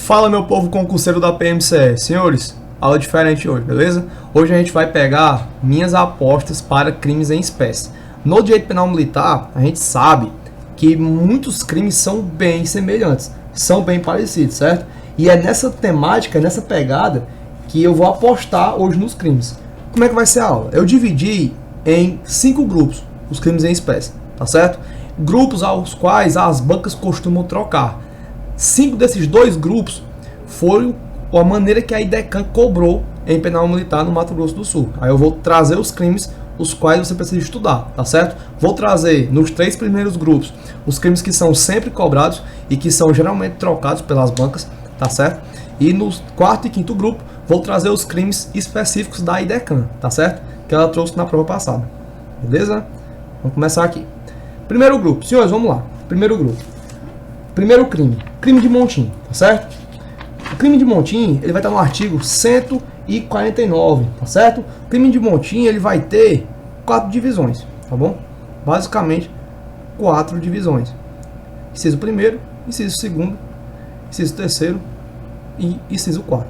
Fala, meu povo concurseiro da PMCE. Senhores, aula diferente hoje, beleza? Hoje a gente vai pegar minhas apostas para crimes em espécie. No direito penal militar, a gente sabe que muitos crimes são bem semelhantes, são bem parecidos, certo? E é nessa temática, nessa pegada, que eu vou apostar hoje nos crimes. Como é que vai ser a aula? Eu dividi em 5 grupos os crimes em espécie, tá certo? Grupos aos quais as bancas costumam trocar. 5 desses 2 grupos foram a maneira que a IDECAN cobrou em penal militar no Mato Grosso do Sul. Aí eu vou trazer os crimes os quais você precisa estudar, tá certo? Vou trazer nos 3 primeiros grupos os crimes que são sempre cobrados e que são geralmente trocados pelas bancas, tá certo? E no 4º e 5º grupo vou trazer os crimes específicos da IDECAN, tá certo? Que ela trouxe na prova passada, beleza? Vamos começar aqui. Primeiro grupo, senhores, vamos lá. Primeiro grupo. Primeiro crime, crime de montim, tá certo? O crime de montim, ele vai estar no artigo 149, tá certo? O crime de montim, ele vai ter 4 divisões, tá bom? Basicamente, 4 divisões. Inciso 1º, inciso 2º, inciso 3º e inciso 4,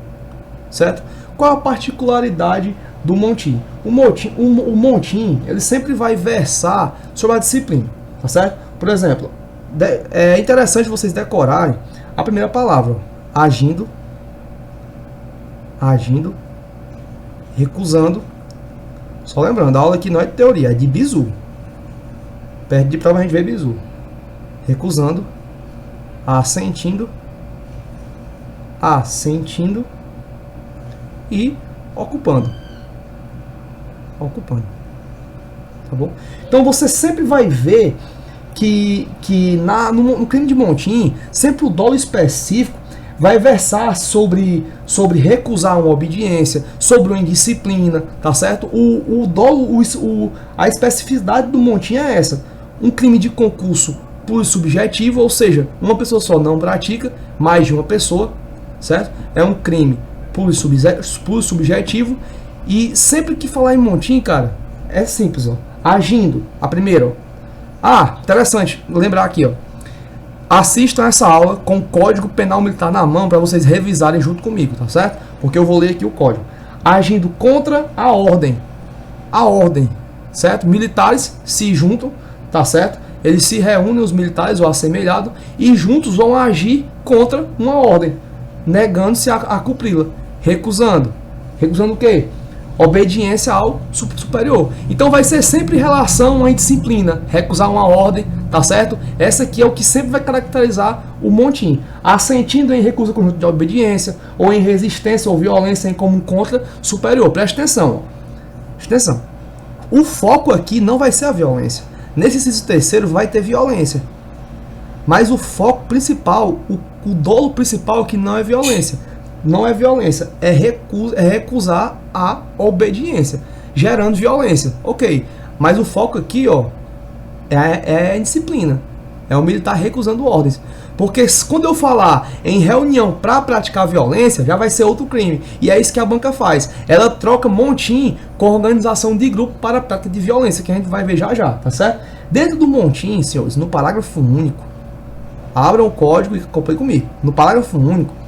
certo? Qual a particularidade do montim? O montim, ele sempre vai versar sobre a disciplina, tá certo? Por exemplo, é interessante vocês decorarem a primeira palavra, agindo, recusando. Só lembrando, a aula aqui não é de teoria, é de bizu. Perto de prova a gente vê bizu. Recusando, assentindo e ocupando. Tá bom? Então você sempre vai ver que no crime de montim, sempre o dolo específico vai versar sobre recusar uma obediência, sobre uma indisciplina, tá certo? O dolo, a especificidade do montim é essa. Um crime de concurso plurissubjetivo, ou seja, uma pessoa só não pratica, mais de uma pessoa, certo? É um crime plurissubjetivo. E sempre que falar em montim, cara, é simples, ó. Agindo, a primeira, ó. Ah, interessante, lembrar aqui, ó. Assistam essa aula com o Código Penal Militar na mão para vocês revisarem junto comigo, tá certo? Porque eu vou ler aqui o código. Agindo contra a ordem, certo? Militares se juntam, tá certo? Eles se reúnem, os militares ou assemelhados, e juntos vão agir contra uma ordem, negando-se a cumpri-la, recusando o quê? Obediência ao superior. Então vai ser sempre relação à indisciplina, recusar uma ordem, tá certo? Essa aqui é o que sempre vai caracterizar o montim. Assentindo em recusa conjunto de obediência, ou em resistência ou violência em comum contra superior. Presta atenção. Presta atenção. O foco aqui não vai ser a violência. Nesse inciso 3º vai ter violência. Mas o foco principal, o dolo principal aqui não é violência. Não é violência, é recusar a obediência, gerando violência. Ok, mas o foco aqui, ó, é a indisciplina. É o militar recusando ordens. Porque quando eu falar em reunião para praticar violência, já vai ser outro crime. E é isso que a banca faz. Ela troca montim com organização de grupo para a prática de violência, que a gente vai ver já, tá certo? Dentro do montim, senhores, no parágrafo único, abram o código e acompanhem comigo. No parágrafo único,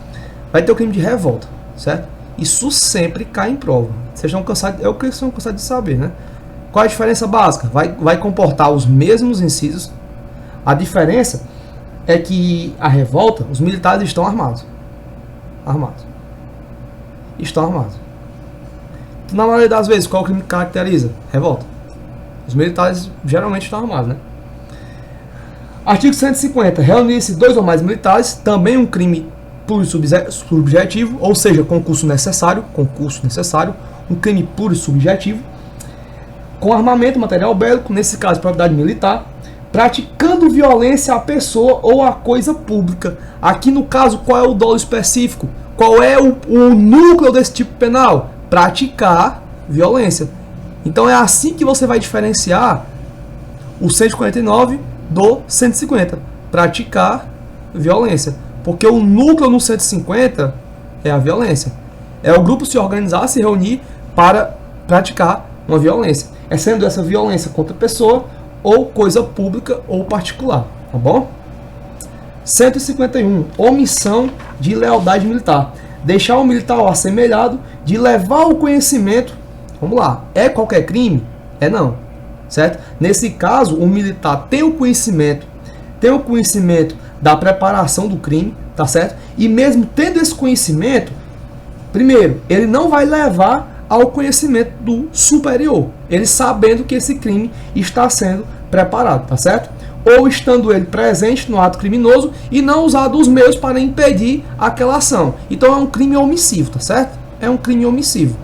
vai ter o crime de revolta, certo? Isso sempre cai em prova. Vocês estão cansados, eu creio que vocês estão cansados de saber, né? Qual a diferença básica? Vai comportar os mesmos incisos. A diferença é que a revolta, os militares estão armados. Estão armados. Na maioria das vezes, qual o crime que caracteriza? Revolta. Os militares geralmente estão armados, né? Artigo 150. Reunir-se 2 ou mais militares, também um crime plurissubjetivo, ou seja, concurso necessário, um crime plurissubjetivo, com armamento, material bélico, nesse caso, propriedade militar, praticando violência à pessoa ou à coisa pública. Aqui no caso, qual é o dolo específico? Qual é o núcleo desse tipo penal? Praticar violência. Então é assim que você vai diferenciar o 149 do 150. Praticar violência. Porque o núcleo no 150 é a violência. É o grupo se organizar, se reunir para praticar uma violência. É sendo essa violência contra pessoa ou coisa pública ou particular. Tá bom? 151. Omissão de lealdade militar. Deixar o militar o assemelhado de levar o conhecimento. Vamos lá. É qualquer crime? É não. Certo? Nesse caso, o militar tem o conhecimento da preparação do crime, tá certo? E mesmo tendo esse conhecimento, primeiro, ele não vai levar ao conhecimento do superior, ele sabendo que esse crime está sendo preparado, tá certo? Ou estando ele presente no ato criminoso e não usar dos meios para impedir aquela ação. Então é um crime omissivo, tá certo? É um crime omissivo.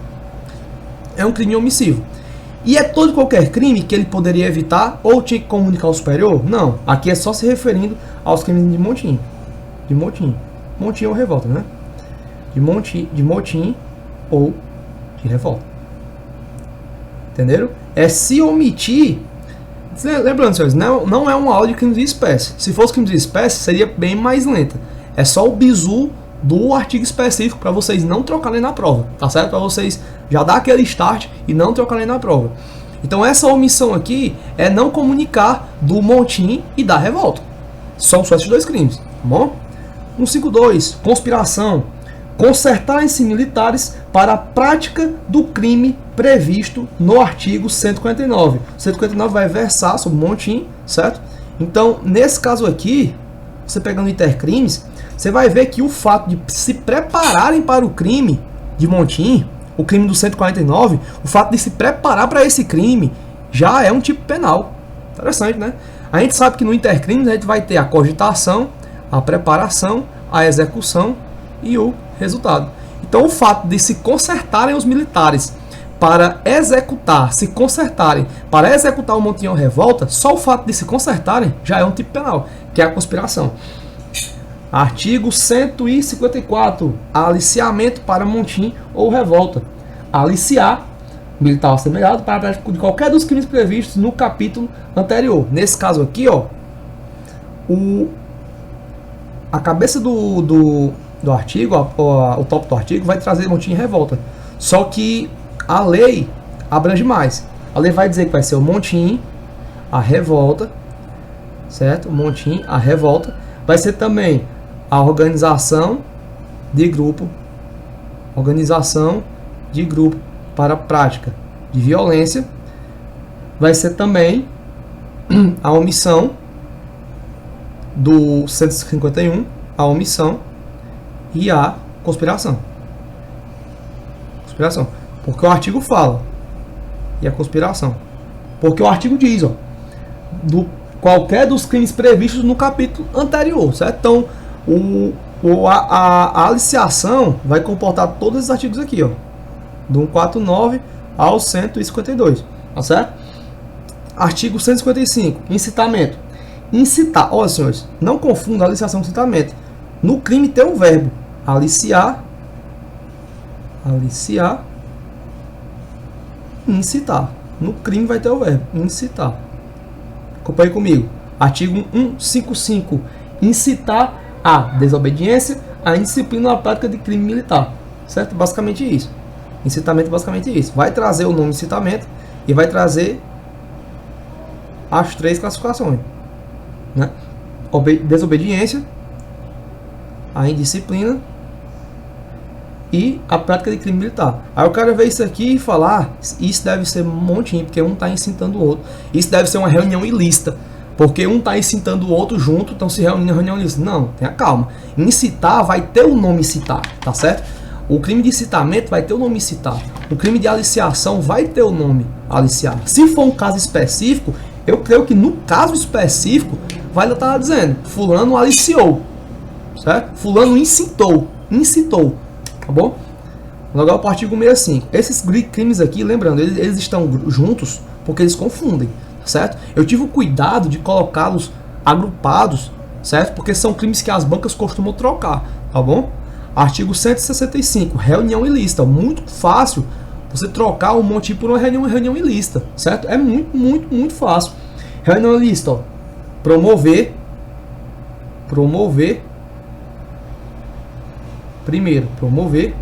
É um crime omissivo. E é todo qualquer crime que ele poderia evitar ou tinha que comunicar ao superior? Não. Aqui é só se referindo aos crimes de motim. De motim. Motim ou revolta, né? De motim ou de revolta. Entenderam? É se omitir. Lembrando, senhores, não é uma aula de crimes de espécie. Se fosse crimes de espécie, seria bem mais lenta. É só o bizu do artigo específico para vocês não trocarem na prova, tá certo? Para vocês já dar aquele start e não trocarem na prova. Então essa omissão aqui é não comunicar do motim e da revolta. São só esses dois crimes, tá bom? 152, conspiração. Concertarem-se militares para a prática do crime previsto no artigo 149. O 149 vai versar sobre motim, certo? Então, nesse caso aqui, você pegando intercrimes, você vai ver que o fato de se prepararem para o crime de motim, o crime do 149, o fato de se preparar para esse crime já é um tipo penal. Interessante, né? A gente sabe que no intercrimes a gente vai ter a cogitação, a preparação, a execução e o resultado. Então o fato de se concertarem os militares para executar, se concertarem para executar o motim ou revolta, só o fato de se concertarem já é um tipo penal, que é a conspiração. Artigo 154. Aliciamento para motim ou revolta. Aliciar, militar assemelhado, para a prática de qualquer dos crimes previstos no capítulo anterior. Nesse caso aqui, ó, a cabeça do artigo, o tópico do artigo, vai trazer motim e revolta. Só que a lei abrange mais. A lei vai dizer que vai ser o motim, a revolta, certo? O motim, a revolta. Vai ser também a organização de grupo para a prática de violência. Vai ser também a omissão do 151, a omissão e a conspiração. Conspiração. Porque o artigo fala. E a conspiração. Porque o artigo diz, ó, qualquer dos crimes previstos no capítulo anterior, certo? Então, a aliciação vai comportar todos esses artigos aqui, ó, do 149 ao 152, tá certo? Artigo 155, incitamento. Incitar, olha senhores, não confunda aliciação com incitamento. No crime tem um verbo, aliciar, incitar. No crime vai ter o verbo, incitar. Acompanhe comigo. Artigo 155, incitar a desobediência, a indisciplina na prática de crime militar, certo? Basicamente isso. Incitamento é basicamente isso. Vai trazer o nome incitamento e vai trazer as três classificações, né? Desobediência, a indisciplina e a prática de crime militar. Aí eu quero ver isso aqui e falar, isso deve ser um montinho, porque um está incitando o outro. Isso deve ser uma reunião ilícita, porque um está incitando o outro junto, então se reúne na reunião ilícita. Não, tenha calma. Incitar vai ter o nome incitar, tá certo? O crime de incitamento vai ter o nome incitar. O crime de aliciação vai ter o nome aliciar. Se for um caso específico, eu creio que no caso específico vai estar dizendo, fulano aliciou, certo? Fulano incitou, tá bom? Logo para o artigo 65. Esses crimes aqui, lembrando, eles estão juntos porque eles confundem, certo? Eu tive o cuidado de colocá-los agrupados, certo? Porque são crimes que as bancas costumam trocar, tá bom? Artigo 165, reunião ilícita. Muito fácil você trocar um motim por uma reunião ilícita, certo? É muito fácil. Reunião ilícita, ó. Promover. Primeiro, promover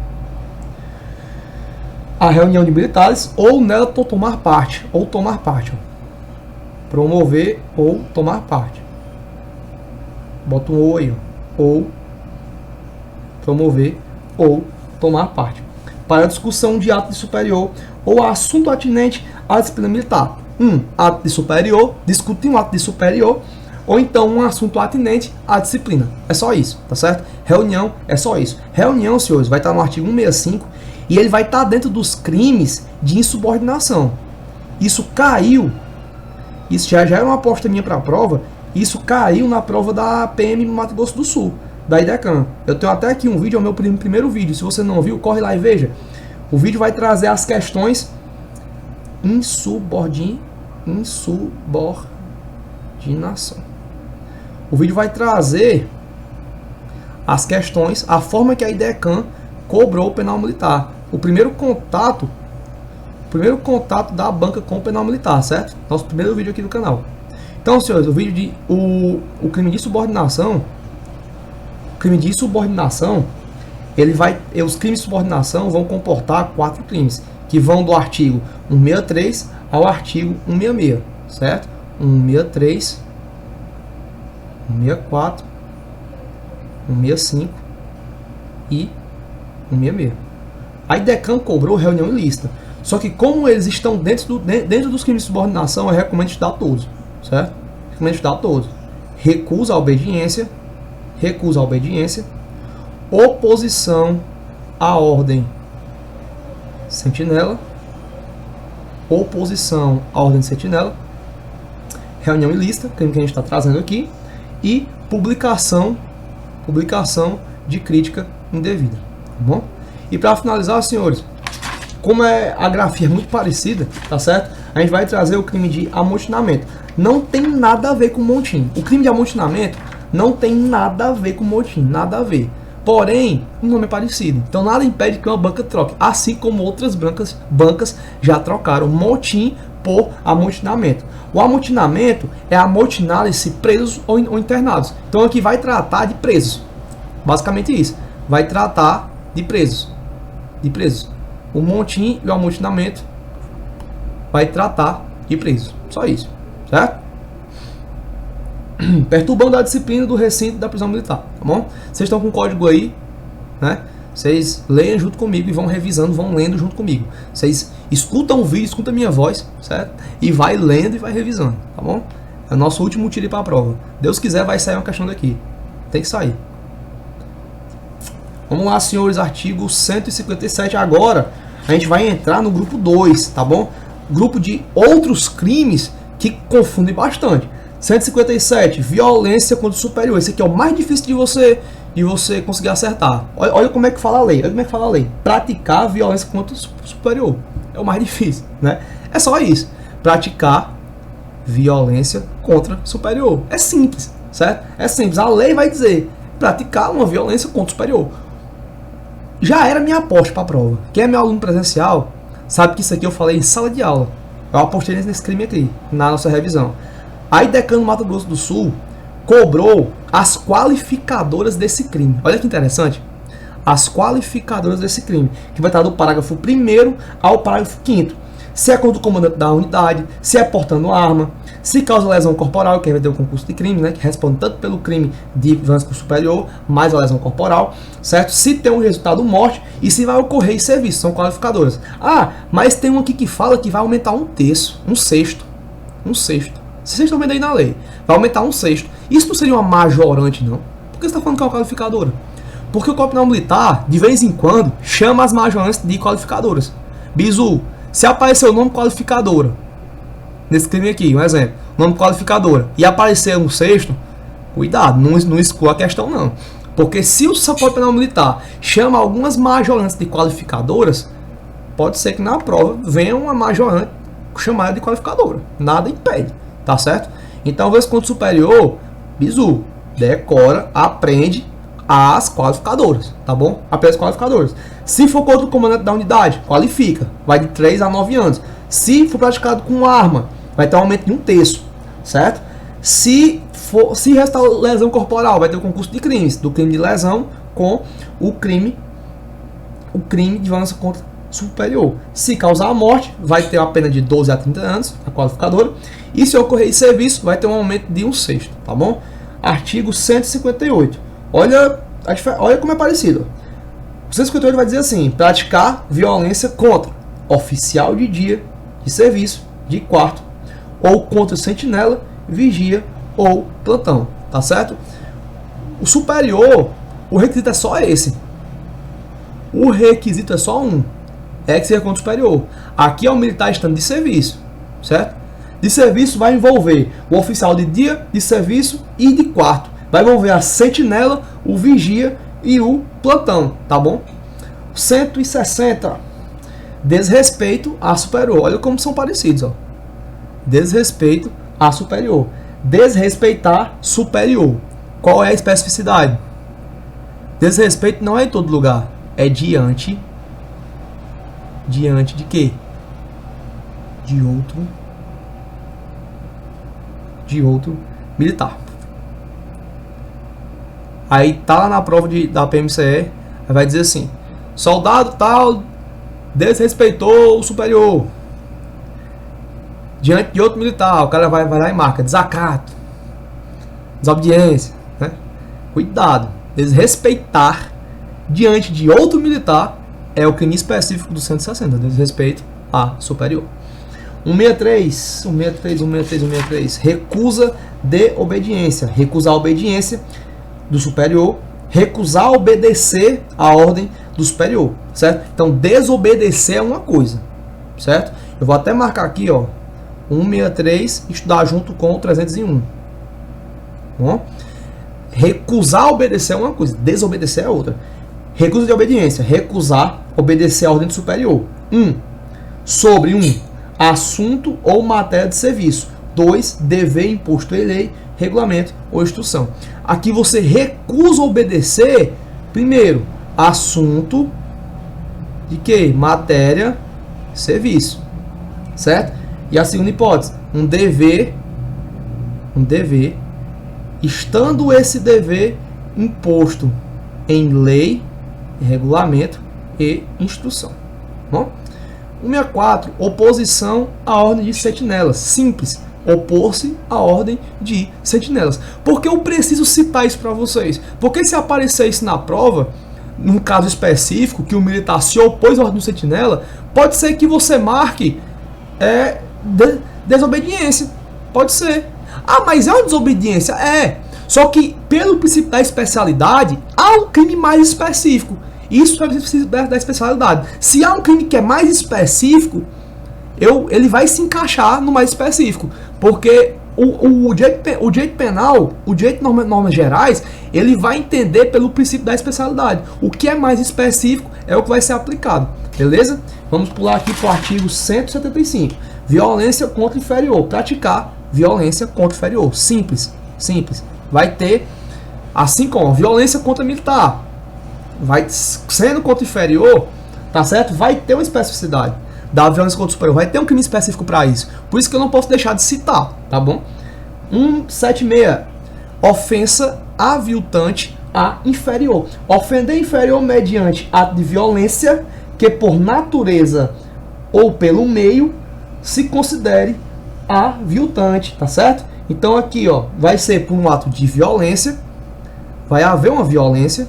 a reunião de militares ou nela tomar parte. Ó. Promover ou tomar parte. Bota um ou aí, ó. Ou promover ou tomar parte. Para a discussão de ato de superior ou assunto atinente à disciplina militar. Ato de superior, discutir um ato de superior, ou então um assunto atinente à disciplina. É só isso, tá certo? Reunião é só isso. Reunião, senhores, vai estar no artigo 165 e ele vai estar dentro dos crimes de insubordinação. Isso caiu, isso já era uma aposta minha para a prova, isso caiu na prova da PM no Mato Grosso do Sul, da IDECAN. Eu tenho até aqui um vídeo, é o meu primeiro vídeo. Se você não viu, corre lá e veja. O vídeo vai trazer as questões insubordinação. O vídeo vai trazer as questões, a forma que a IDECAN cobrou o penal militar. O primeiro contato da banca com o penal militar, certo? Nosso primeiro vídeo aqui do canal. Então, senhores, o vídeo de o crime de subordinação, os crimes de subordinação vão comportar 4 crimes, que vão do artigo 163 ao artigo 166, certo? 163, 164, 165 e 166. A IDECAN cobrou reunião ilícita. Só que como eles estão dentro dos crimes de subordinação, eu recomendo estudar todos, certo? Recomendo estudar todos. Recusa à obediência, oposição à ordem sentinela, oposição à ordem sentinela, reunião ilícita, que a gente está trazendo aqui, e publicação de crítica indevida, tá bom? E para finalizar, senhores, como a grafia é muito parecida, tá certo? A gente vai trazer o crime de amotinamento. Não tem nada a ver com motim. O crime de amotinamento não tem nada a ver com motim, nada a ver. Porém, o nome é parecido. Então nada impede que uma banca troque, assim como outras bancas já trocaram motim por amotinamento. O amotinamento é amotinar-se presos ou internados. Então aqui vai tratar de presos. Basicamente isso. Vai tratar de presos. O motim e o amotinamento vai tratar de presos. Só isso. Certo? Perturbando a disciplina do recinto da prisão militar, tá bom? Vocês estão com o código aí, né? Vocês leiam junto comigo e vão revisando, vão lendo junto comigo. Vocês escutam o vídeo, escutam a minha voz, certo? E vai lendo e vai revisando, tá bom? É o nosso último tiro para a prova. Deus quiser, vai sair uma questão daqui. Tem que sair. Vamos lá, senhores, artigo 157 agora. A gente vai entrar no grupo 2, tá bom? Grupo de outros crimes que confundem bastante. 157, violência contra o superior. Esse aqui é o mais difícil de você conseguir acertar. Olha como é que fala a lei. Praticar violência contra o superior. É o mais difícil, né? É só isso. Praticar violência contra o superior. É simples, certo? É simples. A lei vai dizer praticar uma violência contra o superior. Já era minha aposta para a prova. Quem é meu aluno presencial sabe que isso aqui eu falei em sala de aula. Eu apostei nesse crime aqui, na nossa revisão. A IDECAN no Mato Grosso do Sul cobrou as qualificadoras desse crime. Olha que interessante. As qualificadoras desse crime, que vai estar do parágrafo 1º ao parágrafo 5º. Se é contra o comandante da unidade, se é portando arma, se causa lesão corporal, que vai ter o concurso de crime, né, que responde tanto pelo crime de violência contra o superior, mais a lesão corporal, certo? Se tem um resultado morte e se vai ocorrer em serviço, são qualificadoras. Ah, mas tem um aqui que fala que vai aumentar um terço, um sexto. Vocês estão vendo aí na lei, vai aumentar um sexto. Isso não seria uma majorante, não? Por que você está falando que é uma qualificadora? Porque o Código Penal Militar, de vez em quando, chama as majorantes de qualificadoras. Bizu, se aparecer o nome qualificadora, nesse crime aqui, um exemplo, nome qualificadora, e aparecer um sexto, cuidado, não exclua a questão não. Porque se o Código Penal Militar chama algumas majorantes de qualificadoras, pode ser que na prova venha uma majorante chamada de qualificadora. Nada impede, tá certo? Então, vez contra superior, bizu, decora, aprende as qualificadoras, tá bom? Aprende as qualificadoras. Se for contra o comandante da unidade, qualifica, vai de 3 a 9 anos. Se for praticado com arma, vai ter um aumento de um terço, certo? Se restar lesão corporal, vai ter o concurso de crimes, do crime de lesão com o crime de violência contra superior. Se causar a morte, vai ter a pena de 12 a 30 anos, a qualificadora. E se ocorrer em serviço, vai ter um aumento de um sexto, tá bom? Artigo 158. Olha como é parecido. O 158 vai dizer assim: praticar violência contra oficial de dia, de serviço, de quarto, ou contra sentinela, vigia ou plantão. Tá certo? O superior, o requisito é só esse. O requisito é só um. É que seja contra o superior. Aqui é o militar estando de serviço. Certo? De serviço vai envolver o oficial de dia, de serviço e de quarto. Vai envolver a sentinela, o vigia e o plantão. Tá bom? 160. Desrespeito a superior. Olha como são parecidos. Ó. Desrespeito a superior. Desrespeitar superior. Qual é a especificidade? Desrespeito não é em todo lugar. É diante de quê? De outro militar. Aí tá lá na prova da PMCE, vai dizer assim: soldado tal desrespeitou o superior diante de outro militar. O cara vai lá e marca desacato, desobediência, né? Cuidado, desrespeitar diante de outro militar é o crime específico do 160, desrespeito a superior. 163. Recusa de obediência. Recusar a obediência do superior. Recusar obedecer a ordem do superior. Certo? Então, desobedecer é uma coisa. Certo? Eu vou até marcar aqui, ó. 163, estudar junto com o 301. Bom? Recusar obedecer é uma coisa. Desobedecer é outra. Recusa de obediência. Recusar obedecer a ordem do superior. Sobre assunto ou matéria de serviço. 2. Dever imposto em lei, regulamento ou instrução. Aqui você recusa obedecer, primeiro, assunto de quê? Matéria, serviço. Certo? E a segunda hipótese, um dever, estando esse dever imposto em lei, regulamento e instrução. Bom? 164. Oposição à ordem de sentinelas. Simples. Opor-se à ordem de sentinelas. Por que eu preciso citar isso para vocês? Porque se aparecer isso na prova, num caso específico, que o militar se opôs à ordem do sentinela, pode ser que você marque desobediência. Pode ser. Ah, mas é uma desobediência? É. Só que, pelo princípio da especialidade, há um crime mais específico. Isso é o princípio da especialidade. Se há um crime que é mais específico, ele vai se encaixar no mais específico. Porque o direito penal, o direito de normas gerais, ele vai entender pelo princípio da especialidade. O que é mais específico é o que vai ser aplicado. Beleza? Vamos pular aqui para o artigo 175. Violência contra inferior. Praticar violência contra inferior. Simples. Vai ter, assim como violência contra militar. Vai sendo contra inferior, tá certo? Vai ter uma especificidade da violência contra o superior, vai ter um crime específico para isso. Por isso que eu não posso deixar de citar, tá bom? 176. Ofensa aviltante a inferior. Ofender inferior mediante ato de violência que por natureza ou pelo meio se considere aviltante, tá certo? Então aqui, ó, vai ser por um ato de violência, vai haver uma violência.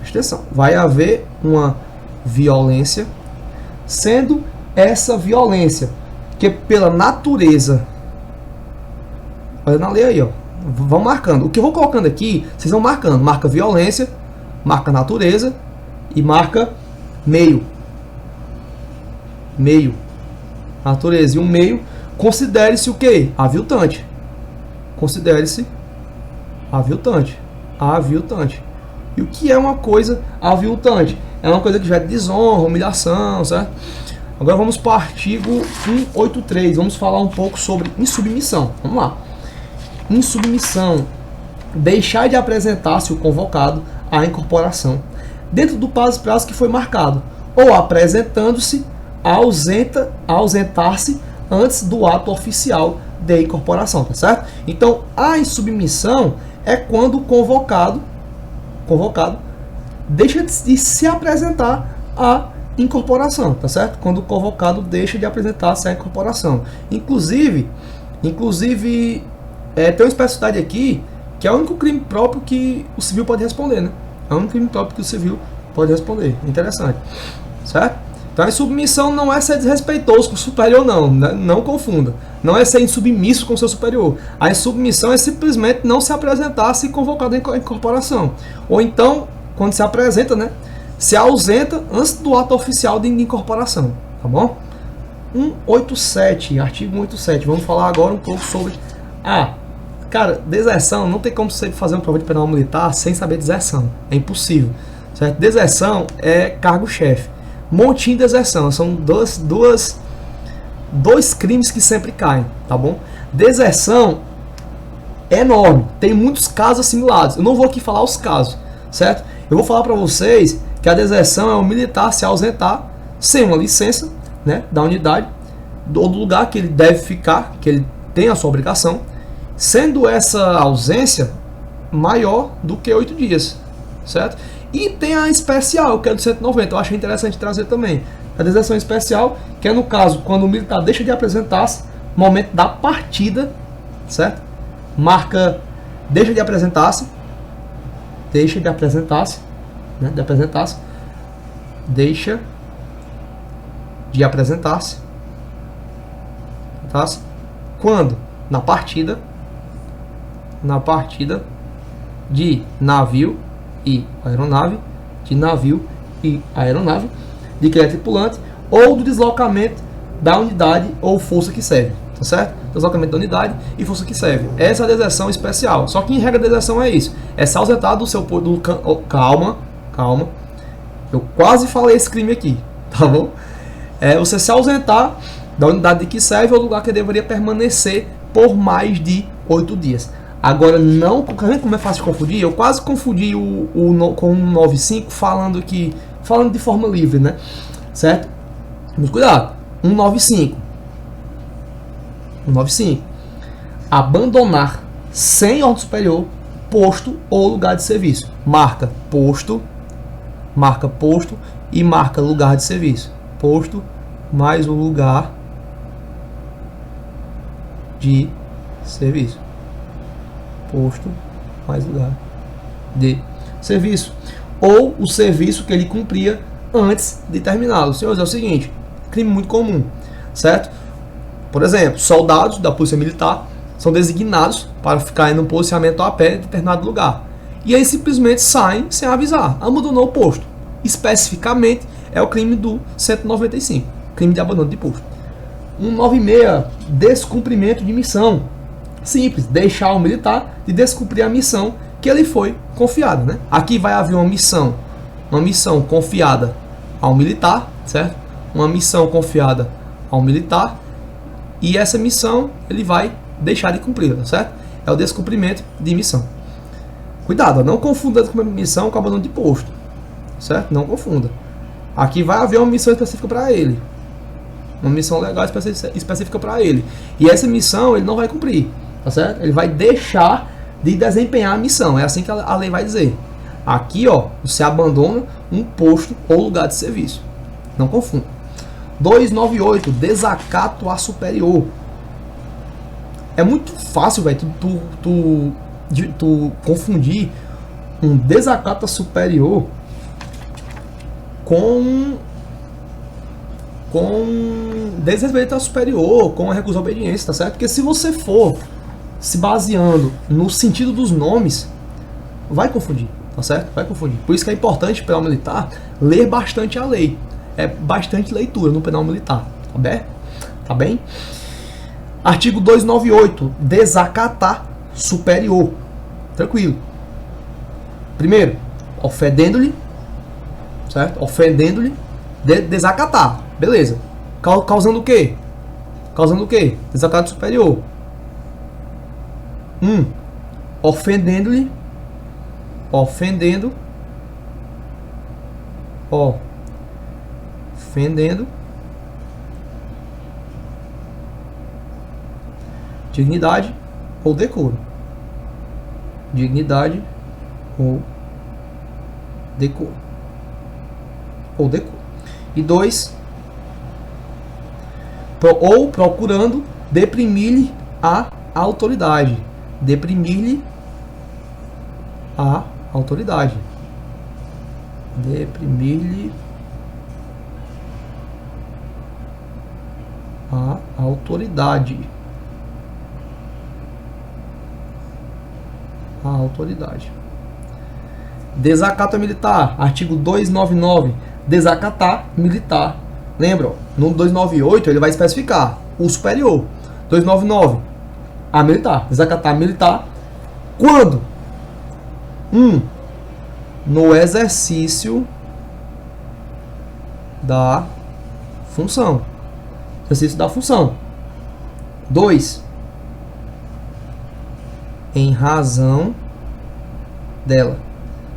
Atenção, vai haver uma violência, sendo essa violência que pela natureza, olha na lei aí, ó, vão marcando, o que eu vou colocando aqui, vocês vão marcando, marca violência, marca natureza e marca meio, natureza e um meio, considere-se o que? Aviltante, considere-se aviltante. E o que é uma coisa aviltante? É uma coisa que já é desonra, humilhação, certo? Agora vamos para o artigo 183. Vamos falar um pouco sobre insubmissão. Vamos lá. Insubmissão. Deixar de apresentar-se o convocado à incorporação dentro do prazo que foi marcado, ou apresentando-se ausentar-se antes do ato oficial de incorporação, tá certo? Então, a insubmissão é quando o convocado deixa de se apresentar à incorporação, tá certo? Quando o convocado deixa de apresentar-se à incorporação. Inclusive tem uma especificidade aqui que é o único crime próprio que o civil pode responder, né? É o único crime próprio que o civil pode responder. Interessante. Certo? Então a insubmissão não é ser desrespeitoso com o superior, não. Né? Não confunda. Não é ser insubmisso com o seu superior. A insubmissão é simplesmente não se apresentar se convocado em corporação. Ou então, quando se apresenta, né, se ausenta antes do ato oficial de incorporação. Tá bom? 187, artigo 187. Vamos falar agora um pouco sobre... cara, deserção, não tem como você fazer uma prova de penal militar sem saber deserção. É impossível. Certo? Deserção é cargo-chefe. Montinho de deserção. São dois crimes que sempre caem. Tá bom? Deserção é enorme. Tem muitos casos assimilados. Eu não vou aqui falar os casos. Certo? Eu vou falar para vocês que a deserção é o militar se ausentar sem uma licença, né, da unidade ou do lugar que ele deve ficar, que ele tem a sua obrigação, sendo essa ausência maior do que 8 dias, certo? E tem a especial, que é do 190, eu achei interessante trazer também. A deserção especial, que é no caso, quando o militar deixa de apresentar-se, momento da partida, certo? Marca, deixa de apresentar-se, né? Deixa de apresentar-se, tá? Quando? Na partida de navio e aeronave, de que é tripulante, ou do deslocamento da unidade ou força que serve, tá certo? Deslocamento da unidade e força que serve. Essa é a deserção especial. Só que em regra a deserção é isso: é se ausentar do seu calma. Eu quase falei esse crime aqui, tá bom? É você se ausentar da unidade de que serve ou do lugar que deveria permanecer por mais de 8 dias. Agora, não, como é fácil de confundir, eu quase confundi com o 195 falando de forma livre, né? Certo? Mas cuidado. 195. Abandonar sem ordem superior posto ou lugar de serviço. Marca posto e marca lugar de serviço. Posto mais o lugar de serviço. Posto mais lugar de serviço. Ou o serviço que ele cumpria antes de terminá-lo. Senhores, é o seguinte, crime muito comum, certo? Por exemplo, soldados da polícia militar são designados para ficar em um policiamento a pé em determinado lugar. E aí simplesmente saem sem avisar. Abandonou o posto. Especificamente é o crime do 195. Crime de abandono de posto. 196, descumprimento de missão. Simples, deixar o militar de descumprir a missão que ele foi confiada, né? Aqui vai haver uma missão confiada ao militar, certo? Uma missão confiada ao militar, e essa missão ele vai deixar de cumprir, certo? É o descumprimento de missão. Cuidado, não confunda descumprimento de missão com abandono de posto, certo? Não confunda. Aqui vai haver uma missão específica para ele. Uma missão legal específica para ele. E essa missão ele não vai cumprir, tá certo? Ele vai deixar de desempenhar a missão. É assim que a lei vai dizer. Aqui, ó, você abandona um posto ou lugar de serviço. Não confunda. 298, desacato a superior. É muito fácil, velho, tu confundir um desacato a superior com desrespeito ao superior, com a recusa à obediência, tá certo? Porque se você for se baseando no sentido dos nomes, vai confundir, tá certo? Vai confundir. Por isso que é importante, penal militar, ler bastante a lei. É bastante leitura no penal militar, tá bem? Tá bem? Artigo 298, desacatar superior. Tranquilo. Primeiro, ofendendo-lhe, certo? Ofendendo-lhe, desacatar. Beleza. Causando o quê? Causando o quê? Desacato superior. Ofendendo-lhe. Ofendendo. Dignidade ou decoro. Dignidade ou decoro. E 2, ou procurando deprimir-lhe a autoridade. deprimir-lhe a autoridade. Deprimir-lhe a autoridade. A autoridade. Desacato militar. Artigo 299. Desacatar militar. Lembra? Ó, no 298 ele vai especificar o superior. 299. A militar. Desacatar militar. Quando? No exercício da função. Exercício da função. 2. Em razão dela.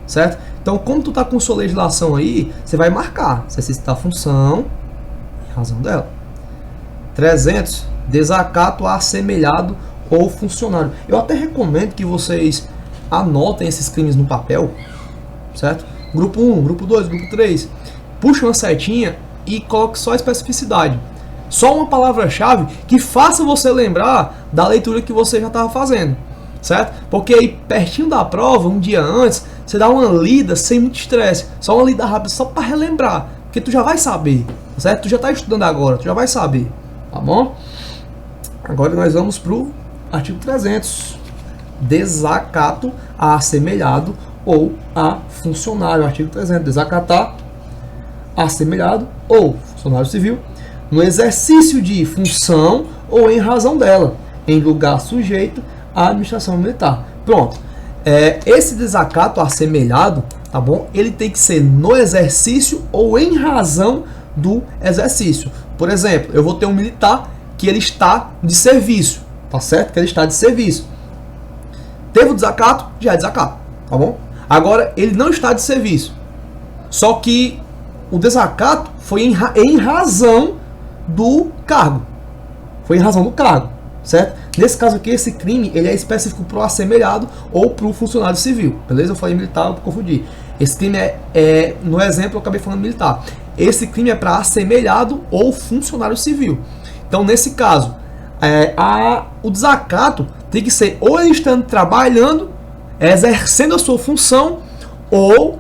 Certo? Então, como tu tá com sua legislação aí, você vai marcar exercício da função em razão dela. 300. Desacato assemelhado ou funcionário. Eu até recomendo que vocês anotem esses crimes no papel, certo? Grupo 1, grupo 2, grupo 3. Puxa uma setinha e coloque só a especificidade. Só uma palavra-chave que faça você lembrar da leitura que você já estava fazendo, certo? Porque aí, pertinho da prova, um dia antes, você dá uma lida sem muito estresse. Só uma lida rápida, só para relembrar. Porque tu já vai saber, certo? Tu já está estudando agora, tu já vai saber, tá bom? Agora nós vamos para o artigo 300. Desacato a assemelhado ou a funcionário. Artigo 300. Desacatar assemelhado ou funcionário civil no exercício de função ou em razão dela, em lugar sujeito à administração militar. Pronto. Esse desacato assemelhado, tá bom? Ele tem que ser no exercício ou em razão do exercício. Por exemplo, eu vou ter um militar que ele está de serviço, tá certo? Que ele está de serviço. Teve o desacato, já é desacato, tá bom? Agora, ele não está de serviço. Só que o desacato foi em razão do cargo. Foi em razão do cargo, certo? Nesse caso aqui, esse crime ele é específico para o assemelhado ou para o funcionário civil, beleza? Eu falei militar, eu confundi. Esse crime no exemplo eu acabei falando militar. Esse crime é para assemelhado ou funcionário civil. Então, nesse caso, o desacato tem que ser ou ele estando trabalhando, exercendo a sua função, ou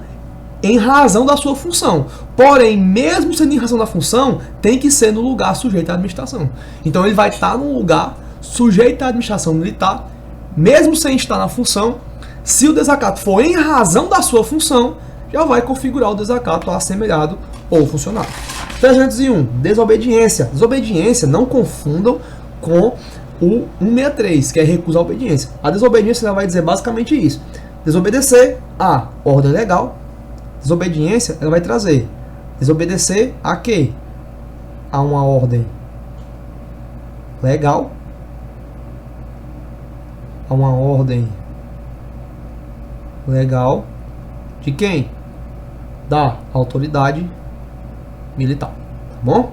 em razão da sua função. Porém, mesmo sendo em razão da função, tem que ser no lugar sujeito à administração. Então, ele vai estar num lugar sujeito à administração militar, mesmo sem estar na função. Se o desacato for em razão da sua função, já vai configurar o desacato assemelhado ou funcionário. 301. Desobediência. Desobediência, não confundam com o 163, que é recusa à obediência. A desobediência ela vai dizer basicamente isso. Desobedecer a ordem legal. Desobediência ela vai trazer desobedecer a quê? A uma ordem legal. A uma ordem legal de quem? Da autoridade militar, tá bom?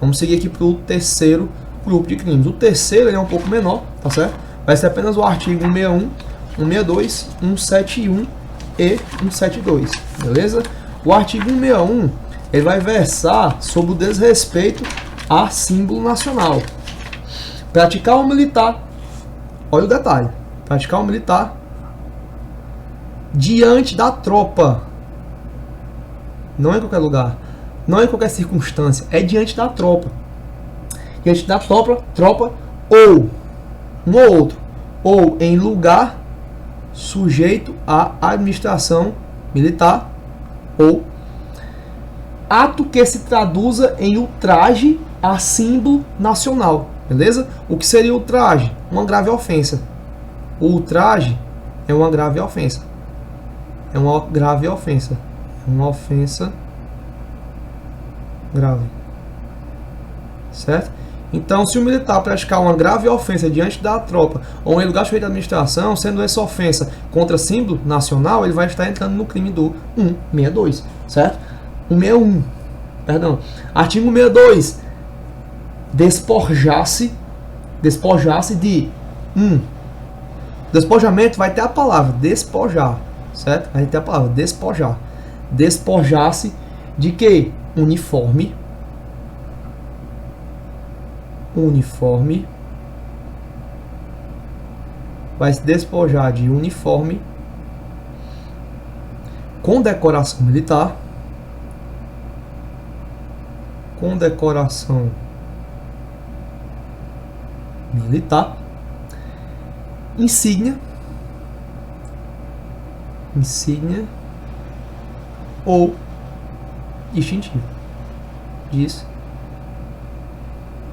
Vamos seguir aqui para o terceiro grupo de crimes. O terceiro ele é um pouco menor, tá certo? Vai ser apenas o artigo 161, 162, 171 e 172, beleza? O artigo 161 ele vai versar sobre o desrespeito a símbolo nacional. Praticar o militar, olha o detalhe, praticar o militar diante da tropa, não é em qualquer lugar, não é em qualquer circunstância, é diante da tropa. Diante da tropa ou um ou outro, ou em lugar sujeito à administração militar, ou ato que se traduza em ultraje a símbolo nacional, beleza? O que seria ultraje? Uma grave ofensa. O ultraje é uma grave ofensa. É uma grave ofensa. É uma ofensa grave. Certo? Então, se o militar praticar uma grave ofensa diante da tropa ou em lugar sujeito à administração, sendo essa ofensa contra símbolo nacional, ele vai estar entrando no crime do 162, certo? 161, perdão. Artigo 162. Despojar-se de despojamento vai ter a palavra despojar, certo? Vai ter a palavra despojar. Despojar-se de quê? Uniforme, vai se despojar de uniforme com decoração militar, insígnia ou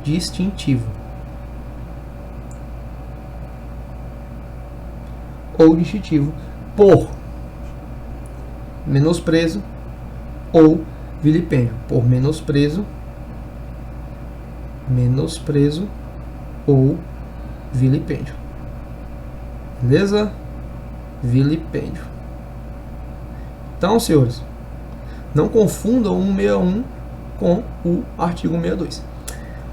distintivo. Ou distintivo por menosprezo ou vilipêndio. Por menosprezo ou vilipêndio. Beleza? Vilipêndio. Então, senhores, não confundam o 161 com o artigo 162.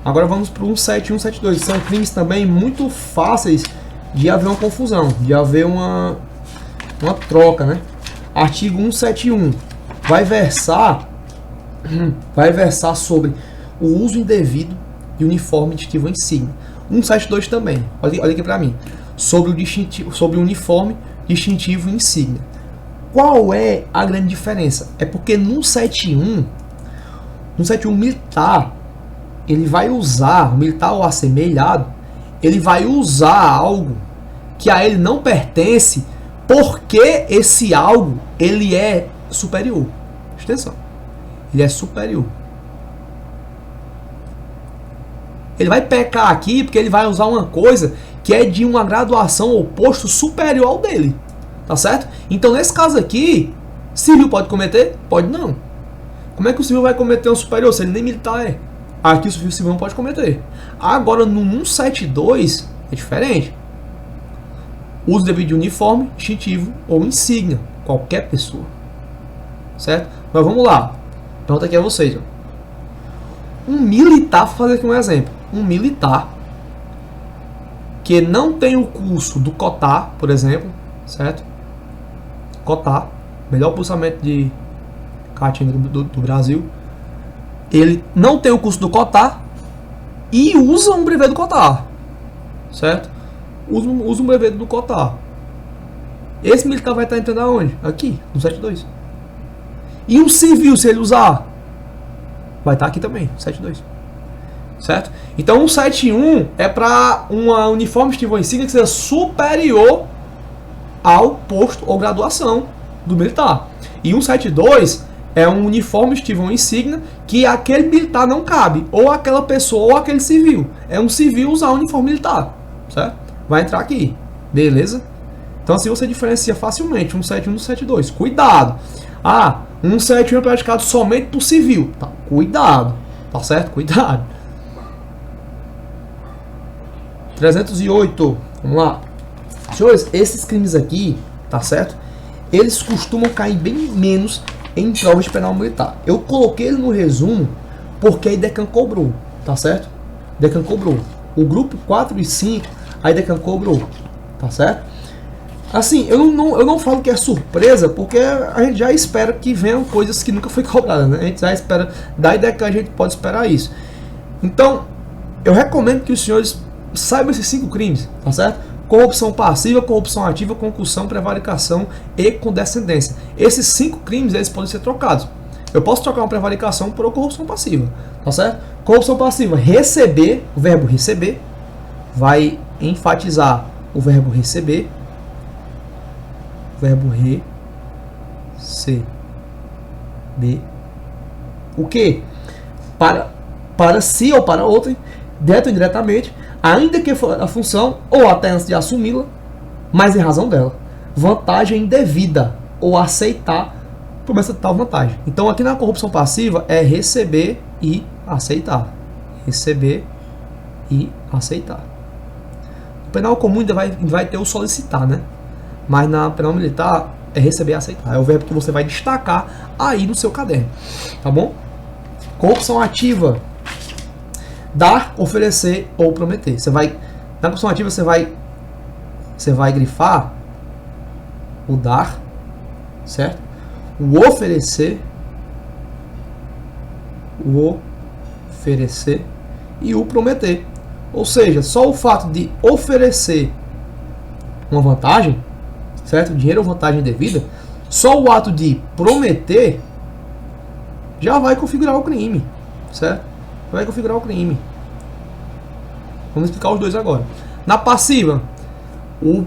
Agora vamos para o 171 e 172. São crimes também muito fáceis de haver uma confusão, de haver uma troca, né? Artigo 171 vai versar sobre o uso indevido de uniforme distintivo insígnia. 172 também, olha aqui para mim, sobre o uniforme distintivo insígnia. Qual é a grande diferença? É porque no 171 militar, ele vai usar, militar ou assemelhado, ele vai usar algo que a ele não pertence, porque esse algo, ele é superior. Presta atenção. Ele é superior. Ele vai pecar aqui porque ele vai usar uma coisa que é de uma graduação ou posto superior ao dele. Tá certo? Então, nesse caso aqui, civil pode cometer? Pode não. Como é que o civil vai cometer um superior se ele nem militar é? Aqui o civil não pode cometer. Agora, no 172, é diferente. Uso devido de uniforme, distintivo ou insígnia. Qualquer pessoa. Certo? Mas vamos lá. Pergunta aqui a vocês. Ó. Um militar, vou fazer aqui um exemplo. Um militar que não tem o curso do COTAR, por exemplo, certo? COTAR, melhor processamento de caatinga do Brasil. Ele não tem o curso do COTAR e usa um brevet do COTAR, certo? Usa um brevet do COTAR. Esse militar vai estar entrando aonde? Aqui, no 72. E um civil, se ele usar, vai estar aqui também, 72. Certo? Então, 171 é para uma uniforme distintivo insígnia que seja superior ao posto ou graduação do militar. E 172 é um uniforme distintivo insígnia que aquele militar não cabe, ou aquela pessoa ou aquele civil. É um civil usar um uniforme militar, certo? Vai entrar aqui, beleza? Então assim você diferencia facilmente 171 do 172. Cuidado! 171 é praticado somente por civil, tá? Cuidado, tá certo? Cuidado. 308, vamos lá. Senhores, esses crimes aqui, tá certo? Eles costumam cair bem menos em provas de penal militar. Eu coloquei ele no resumo porque a IDECAN cobrou, tá certo? IDECAN cobrou. O grupo 4 e 5, a IDECAN cobrou, tá certo? Assim, eu não falo que é surpresa, porque a gente já espera que venham coisas que nunca foi cobrada, né? A gente já espera, da IDECAN a gente pode esperar isso. Então, eu recomendo que os senhores saibam esses 5 crimes, tá certo? Corrupção passiva, corrupção ativa, concussão, prevaricação e condescendência. Esses 5 crimes, eles podem ser trocados. Eu posso trocar uma prevaricação por uma corrupção passiva, tá certo? Corrupção passiva, receber, o verbo receber, vai enfatizar o verbo receber, verbo receber, o que? Para si ou para outrem, direto ou indiretamente, ainda que for a função, ou até antes de assumi-la, mas em razão dela. Vantagem indevida, ou aceitar promessa de tal vantagem. Então aqui na corrupção passiva é receber e aceitar. Receber e aceitar. No penal comum ainda vai ter o solicitar, né? Mas na penal militar é receber e aceitar. É o verbo que você vai destacar aí no seu caderno. Tá bom? Corrupção ativa. Dar, oferecer ou prometer. Na corrupção ativa você vai grifar o dar, certo? O oferecer e o prometer. Ou seja, só o fato de oferecer uma vantagem, certo? Dinheiro ou vantagem devida, só o ato de prometer já vai configurar o crime, certo? Vai configurar o crime. Vamos explicar os dois agora. Na passiva, um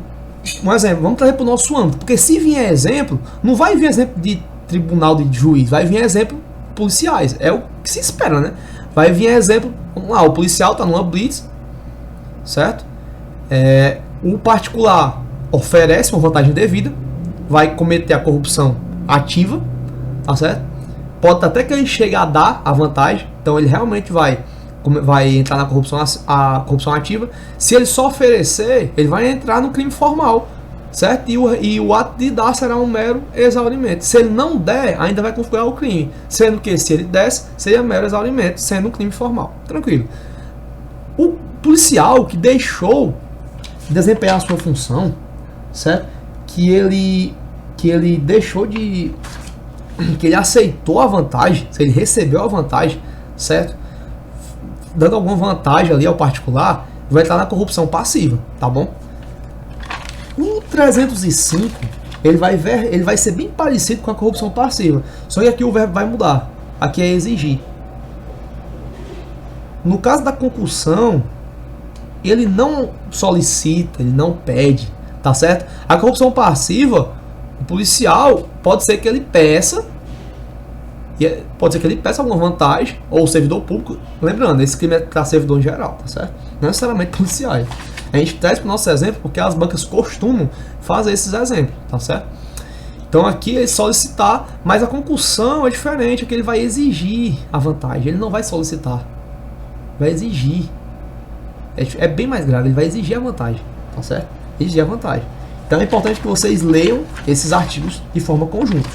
exemplo, vamos trazer para o nosso âmbito, porque se vier exemplo, não vai vir exemplo de tribunal de juiz, vai vir exemplo policiais, é o que se espera, né? Vai vir exemplo, vamos lá, o policial está numa blitz, certo? O particular oferece uma vantagem devida, vai cometer a corrupção ativa, tá certo? Pode até que ele chegue a dar a vantagem, então ele realmente vai entrar na corrupção ativa. Se ele só oferecer, ele vai entrar no crime formal, certo? E o ato de dar será um mero exaurimento. Se ele não der, ainda vai configurar o crime, sendo que se ele desse, seria mero exaurimento, sendo um crime formal. Tranquilo. O policial que deixou de desempenhar a sua função, certo? Que ele deixou de... que ele aceitou a vantagem, se ele recebeu a vantagem, certo? Dando alguma vantagem ali ao particular, vai estar na corrupção passiva, tá bom? O 305, ele vai ser bem parecido com a corrupção passiva, só que aqui o verbo vai mudar, aqui é exigir. No caso da concussão, ele não solicita, ele não pede, tá certo? A corrupção passiva, o policial, pode ser que ele peça, alguma vantagem, ou o servidor público. Lembrando, esse crime é para servidor em geral, tá certo? Não necessariamente policiais. A gente traz para o nosso exemplo porque as bancas costumam fazer esses exemplos, tá certo? Então aqui é solicitar, mas a concussão é diferente, porque ele vai exigir a vantagem, ele não vai solicitar, vai exigir. É bem mais grave, ele vai exigir a vantagem, tá certo? Exigir a vantagem. Então é importante que vocês leiam esses artigos de forma conjunta.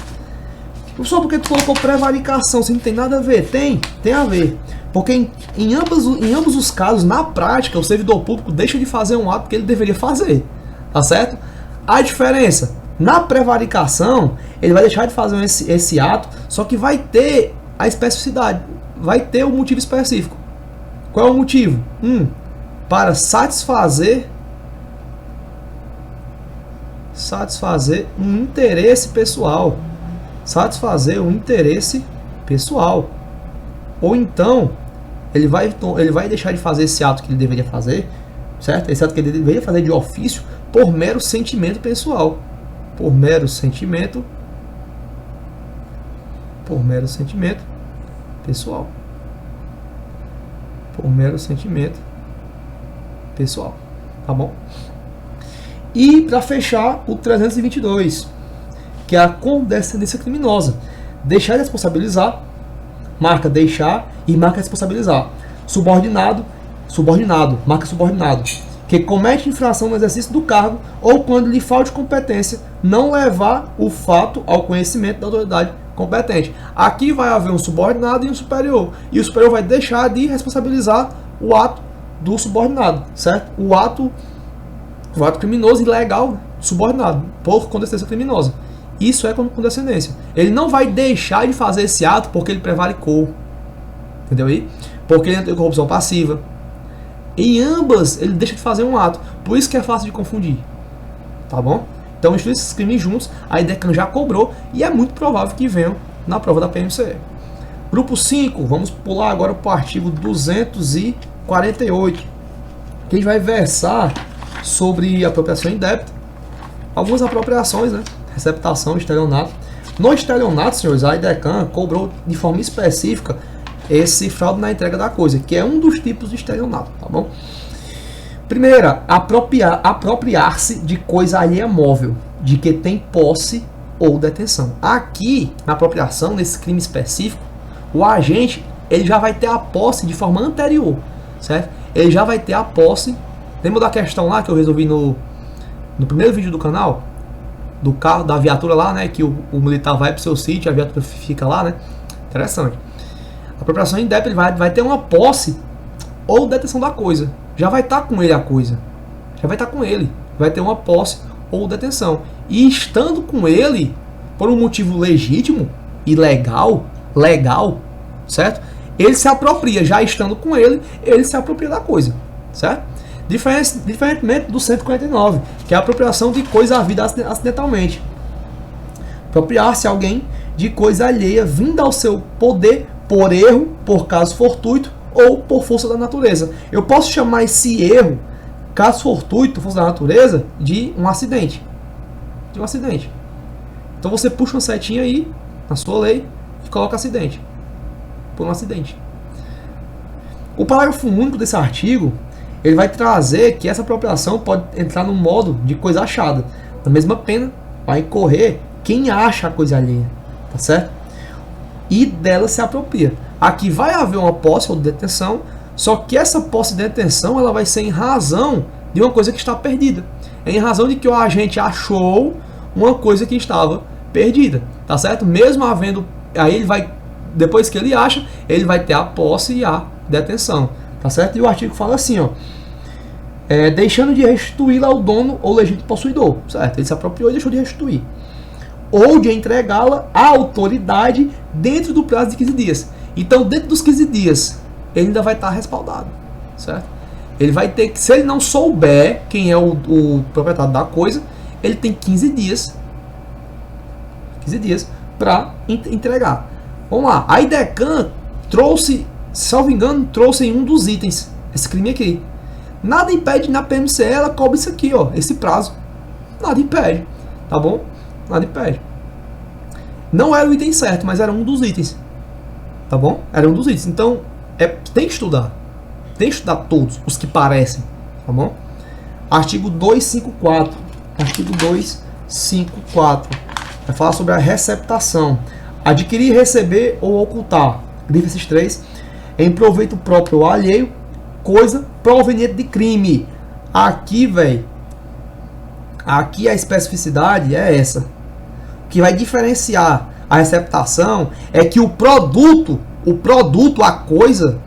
Só porque tu colocou prevaricação, se não tem nada a ver? Tem a ver. Porque em ambos os casos, na prática, o servidor público deixa de fazer um ato que ele deveria fazer. Tá certo? A diferença, na prevaricação, ele vai deixar de fazer esse ato, só que vai ter a especificidade, vai ter o motivo específico. Qual é o motivo? Para satisfazer um interesse pessoal. Satisfazer um interesse pessoal. Ou então, ele vai deixar de fazer esse ato que ele deveria fazer, certo? Esse ato que ele deveria fazer de ofício, por mero sentimento pessoal. Por mero sentimento pessoal. Por mero sentimento pessoal. Tá bom? E para fechar, o 322, que é a condescendência criminosa. Deixar de responsabilizar, marca deixar e marca responsabilizar. Subordinado, marca subordinado, que comete infração no exercício do cargo ou quando lhe falte competência, não levar o fato ao conhecimento da autoridade competente. Aqui vai haver um subordinado e um superior, e o superior vai deixar de responsabilizar o ato do subordinado, certo? O ato criminoso ilegal subordinado por condescendência criminosa. Isso é condescendência. Ele não vai deixar de fazer esse ato porque ele prevaricou. Entendeu aí? Porque ele tem corrupção passiva. Em ambas, ele deixa de fazer um ato. Por isso que é fácil de confundir. Tá bom? Então, estuda esses crimes juntos. A IDECAN já cobrou e é muito provável que venham na prova da PMCE. Grupo 5, vamos pular agora para o artigo 248, que a gente vai versar sobre apropriação indébita. Algumas apropriações, né? Receptação, estelionato. No estelionato, senhores, a IDECAN cobrou de forma específica esse fraude na entrega da coisa, que é um dos tipos de estelionato, tá bom? Primeira, apropriar-se de coisa alheia móvel, de que tem posse ou detenção. Aqui, na apropriação, nesse crime específico, o agente ele já vai ter a posse de forma anterior, certo? Ele já vai ter a posse. Lembra da questão lá que eu resolvi no primeiro vídeo do canal? Do carro, da viatura lá, né? Que o militar vai para o seu sítio, a viatura fica lá, né? Interessante. A apropriação indébita, ele vai ter uma posse ou detenção da coisa. Já vai estar com ele a coisa. Já vai estar com ele. Vai ter uma posse ou detenção. E estando com ele, por um motivo legítimo e legal, certo? Ele se apropria. Já estando com ele, ele se apropria da coisa, certo? Diferentemente do 149, que é a apropriação de coisa havida acidentalmente. Apropriar-se alguém de coisa alheia vinda ao seu poder por erro, por caso fortuito ou por força da natureza. Eu posso chamar esse erro, caso fortuito, força da natureza, de um acidente. De um acidente. Então você puxa uma setinha aí na sua lei e coloca acidente. Por um acidente. O parágrafo único desse artigo, ele vai trazer que essa apropriação pode entrar no modo de coisa achada. Na mesma pena vai incorrer quem acha a coisa alheia, tá certo? E dela se apropria. Aqui vai haver uma posse ou detenção, só que essa posse e detenção ela vai ser em razão de uma coisa que está perdida. É em razão de que o agente achou uma coisa que estava perdida, tá certo? Mesmo havendo, aí ele vai, depois que ele acha, ele vai ter a posse e a detenção, tá certo? E o artigo fala assim, ó, deixando de restituí-la ao dono ou legítimo possuidor, certo? Ele se apropriou e deixou de restituir. Ou de entregá-la à autoridade dentro do prazo de 15 dias. Então, dentro dos 15 dias, ele ainda vai estar respaldado, certo? Ele vai ter que, se ele não souber quem é o proprietário da coisa, ele tem 15 dias para entregar. Vamos lá, a IDECAN trouxe, salvo engano, trouxe em um dos itens esse crime aqui. Nada impede na PMCE ela cobre isso aqui, ó, esse prazo. Nada impede, tá bom? Nada impede. Não era o item certo, mas era um dos itens, tá bom? Era um dos itens. Então, tem que estudar. Tem que estudar todos, os que parecem, tá bom? Artigo 254. Artigo 254. Vai falar sobre a receptação. Adquirir, receber ou ocultar. Grife esses três. Em proveito próprio ou alheio, coisa proveniente de crime. Aqui, velho. Aqui a especificidade é essa. O que vai diferenciar a receptação é que o produto, a coisa,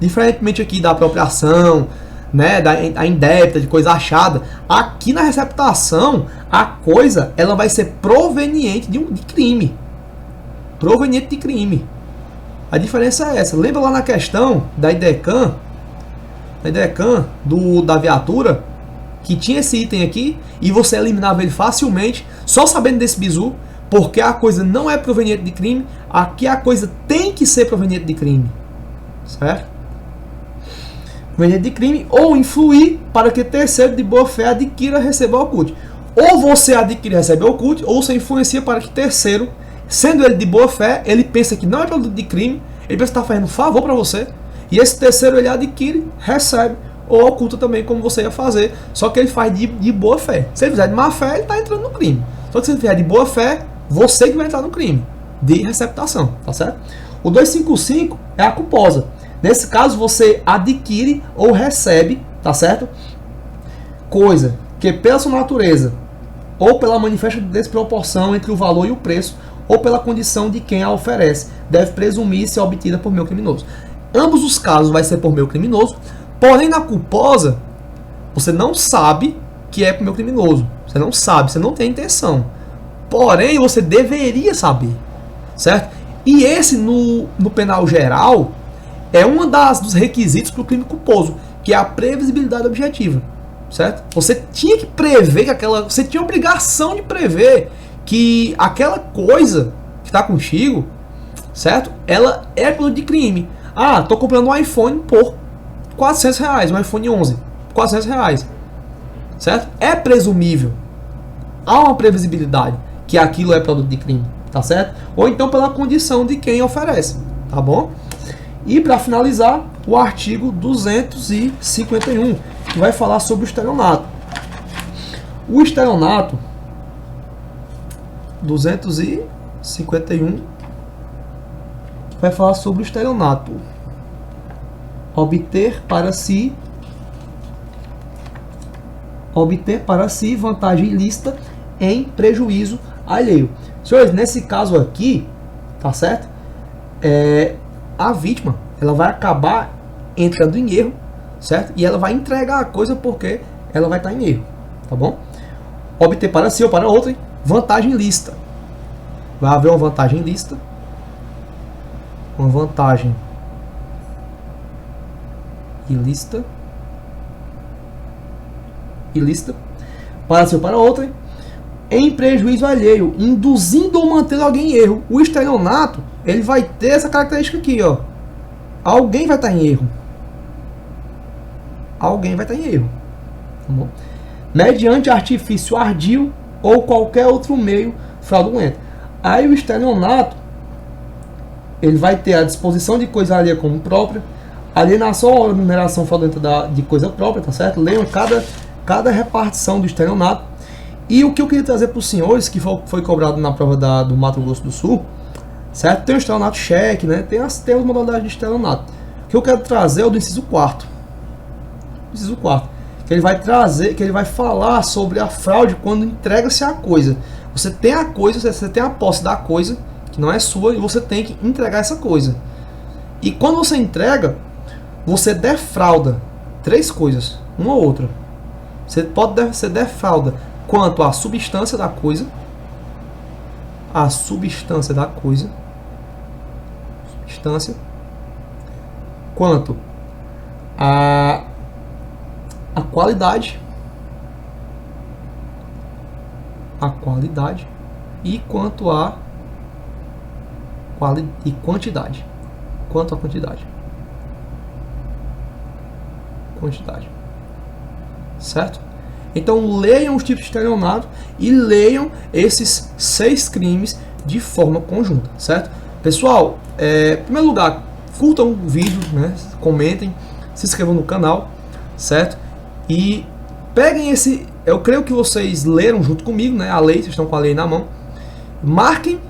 diferentemente aqui da apropriação, né, da indébita, de coisa achada, aqui na receptação, a coisa ela vai ser proveniente de crime. Proveniente de crime. A diferença é essa. Lembra lá na questão da IDECAN, da viatura, que tinha esse item aqui, e você eliminava ele facilmente, só sabendo desse bizu, porque a coisa não é proveniente de crime, aqui a coisa tem que ser proveniente de crime. Certo? Proveniente de crime, ou influir para que terceiro de boa fé adquira, receba ou oculte. Ou você adquire, recebe ou oculte, ou você influencia para que terceiro, sendo ele de boa fé, ele pensa que não é produto de crime, ele pensa que está fazendo um favor para você, e esse terceiro ele adquire, recebe, ou oculta também, como você ia fazer, só que ele faz de boa fé. Se ele fizer de má fé, ele está entrando no crime. Só que se ele fizer de boa fé, você que vai entrar no crime de receptação, tá certo? O 255 é a culposa. Nesse caso, você adquire ou recebe, tá certo? Coisa que pela sua natureza, ou pela manifesta desproporção entre o valor e o preço, ou pela condição de quem a oferece, deve presumir ser obtida por meio criminoso. Ambos os casos vai ser por meio criminoso, porém na culposa, você não sabe que é por meio criminoso. Você não sabe, você não tem intenção. Porém, você deveria saber, certo? E esse, no penal geral, é um dos requisitos para o crime culposo, que é a previsibilidade objetiva, certo? Você tinha que prever que você tinha a obrigação de prever que aquela coisa que está contigo, certo? Ela é produto de crime. Ah, tô comprando um iPhone por R$400, um iPhone 11, R$400, certo? É presumível. Há uma previsibilidade que aquilo é produto de crime, tá certo? Ou então pela condição de quem oferece, tá bom? E para finalizar, o artigo 251, que vai falar sobre o estelionato. O estelionato 251 vai falar sobre o estelionato. Obter para si vantagem ilícita em prejuízo alheio. Senhores, nesse caso aqui, tá certo? A vítima, ela vai acabar entrando em erro, certo? E ela vai entregar a coisa porque ela vai estar em erro, tá bom? Obter para si ou para outrem vantagem ilícita. Vai haver uma vantagem ilícita, uma vantagem ilícita ilícita para si ou para outrem, em prejuízo alheio, induzindo ou mantendo alguém em erro. O estelionato, ele vai ter essa característica aqui, ó. Alguém vai estar em erro. Alguém vai estar em erro. Tá bom? Mediante artifício ardil ou qualquer outro meio fraudulento. Aí o estelionato, ele vai ter a disposição de coisa alheia como própria, alienação ou mineração fraudulenta de coisa própria, tá certo? Leiam cada repartição do estelionato. E o que eu queria trazer para os senhores, que foi cobrado na prova do Mato Grosso do Sul, certo? Tem o estelionato cheque, né? Tem as modalidades de estelionato. O que eu quero trazer é o do inciso 4. Inciso 4. Que ele vai trazer, que ele vai falar sobre a fraude quando entrega-se a coisa. Você tem a coisa, você tem a posse da coisa, que não é sua, e você tem que entregar essa coisa. E quando você entrega, você defrauda 3 coisas, uma ou outra. Você defrauda quanto à substância da coisa, quanto a qualidade, e quanto a quantidade, certo? Então leiam os tipos de estelionato e leiam esses 6 crimes de forma conjunta, certo? Pessoal, em primeiro lugar, curtam o vídeo, né? Comentem, se inscrevam no canal, certo? E peguem esse, eu creio que vocês leram junto comigo, né? A lei, vocês estão com a lei na mão. Marquem,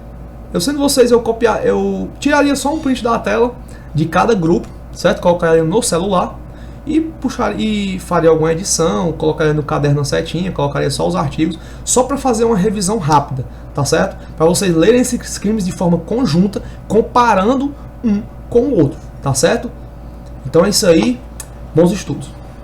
eu sendo vocês, eu tiraria só um print da tela de cada grupo, certo? Colocaria no celular e faria alguma edição, colocaria no caderno uma setinha, colocaria só os artigos, só para fazer uma revisão rápida, tá certo? Para vocês lerem esses crimes de forma conjunta, comparando um com o outro, tá certo? Então é isso aí, bons estudos.